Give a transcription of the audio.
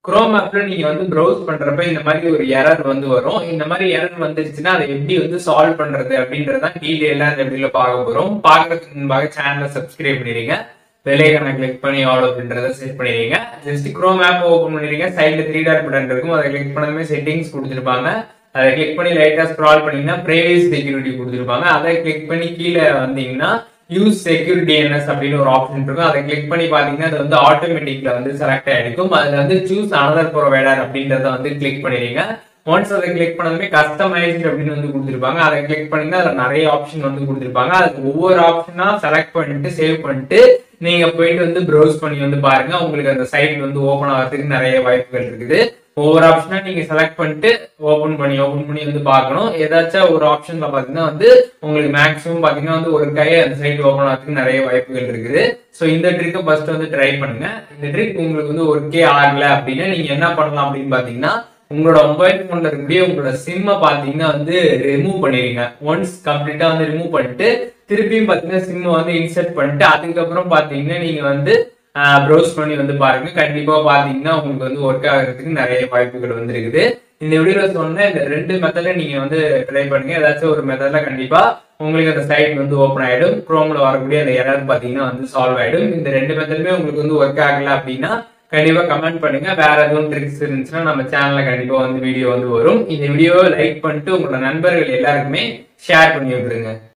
Chrome ஆப்ல நீங்க வந்து ப்ரௌஸ் பண்றப்ப இந்த மாதிரி ஒரு எரர் வந்து வரும். இந்த மாதிரி எரர் வந்துருச்சுன்னா அதை எப்படி வந்து சால்வ் பண்றது அப்படின்றதான் டீடைலா இந்த வீடியோல பார்க்க போறோம். பார்க்கறதுக்கு முன்பாக சேனலை சப்ஸ்கிரைப் பண்ணிடுங்க. பெல் ஐகானை கிளிக் பண்ணி ஆல் அப்படின்றத செட் பண்ணிடுங்க. ஜஸ்ட் குரோம் ஆப் ஓபன் பண்ணிடுங்க. சைடுல 3 டாட் பட்டன் இருக்கும். அதை கிளிக் பண்ணாமே செட்டிங்ஸ் கொடுத்துருப்பாங்க. அதை கிளிக் பண்ணி லைட்டா ஸ்க்ரால் பண்ணீங்கன்னா பிரைவேசி செக்யூரிட்டி கொடுத்துருப்பாங்க. அதை கிளிக் பண்ணி கீழே வந்தீங்கன்னா யூஸ் செக்யூரிட்டி என்எஸ் அப்படின்னு ஒரு ஆப்ஷன் இருக்கும். அதை கிளிக் பண்ணி பாத்தீங்கன்னா அது வந்து ஆட்டோமேட்டிக்ல வந்து செலக்ட் ஆயிருக்கும். அதுல வந்து சூஸ் அனதர் ப்ரொவைடர் அப்படின்றத வந்து கிளிக் பண்ணிடுங்க. ஒன்ஸ் அதை கிளிக் பண்ணதுமே கஸ்டமைஸ்ட் அப்படின்னு வந்து கொடுத்துருப்பாங்க. அதை கிளிக் பண்ணீங்கன்னா அதுல நிறைய ஆப்ஷன் வந்து கொடுத்துருப்பாங்க. அதுக்கு ஒவ்வொரு ஆப்ஷனா செலக்ட் பண்ணிட்டு சேவ் பண்ணிட்டு நீங்க போயிட்டு வந்து ப்ரௌஸ் பண்ணி வந்து பாருங்க. உங்களுக்கு அந்த சைட் வந்து ஓபன் ஆகிறதுக்கு நிறைய வாய்ப்புகள் இருக்குது. ஒவ்வொரு ஆப்ஷனா நீங்க செலக்ட் பண்ணிட்டு ஓபன் பண்ணி வந்து பார்க்கணும். ஏதாச்சும் ஒரு ஆப்ஷன்ல பாத்தீங்கன்னா வந்து உங்களுக்கு மேக்ஸிமம் பாத்தீங்கன்னா வந்து ஒரு கை அந்த சைட் ஓபன் ஆகிறதுக்கு நிறைய வாய்ப்புகள் இருக்குது. சோ இந்த ட்ரிக்கை ஃபர்ஸ்ட் வந்து ட்ரை பண்ணுங்க. இந்த ட்ரிக் உங்களுக்கு வந்து ஒர்க்கே ஆகல அப்படின்னா நீங்க என்ன பண்ணலாம் அப்படின்னு பாத்தீங்கன்னா உங்களோட மொபைல் போன்ல இருக்கக்கூடிய உங்களோட சிம்மை பாத்தீங்கன்னா வந்து ரிமூவ் பண்ணிடுங்க. ஒன்ஸ் கம்ப்ளீட்டா வந்து ரிமூவ் பண்ணிட்டு திருப்பியும் பாத்தீங்கன்னா சிம்மை வந்து இன்சர்ட் பண்ணிட்டு அதுக்கப்புறம் பாத்தீங்கன்னா நீங்க வந்து ப்ரௌஸ் பண்ணி வந்து பாருங்க. கண்டிப்பா பாத்தீங்கன்னா உங்களுக்கு வந்து ஒர்க் ஆகிறதுக்கு நிறைய வாய்ப்புகள் வந்து இருக்குது. இந்த வீடியோல சொன்ன இந்த 2 மெத்தட்ல நீங்க வந்து ட்ரை பண்ணுங்க. ஏதாச்சும் ஒரு மெத்தட்ல கண்டிப்பா உங்களுக்கு அந்த சைட் வந்து ஓபன் ஆயிடும். குரோம்ல வரக்கூடிய அந்த எரர் பாத்தீங்கன்னா வந்து சால்வ் ஆயிடும். இந்த 2 மெத்தடுமே உங்களுக்கு வந்து ஒர்க் ஆகல அப்படின்னா கண்டிப்பா கமெண்ட் பண்ணுங்க. வேற எதுவும் ட்ரிக்ஸ் இருந்துச்சுன்னா நம்ம சேனல்ல கண்டிப்பா வந்து வீடியோ வந்து வரும். இந்த வீடியோவை லைக் பண்ணிட்டு உங்களோட நண்பர்கள் எல்லாருக்குமே ஷேர் பண்ணி விட்டுருங்க.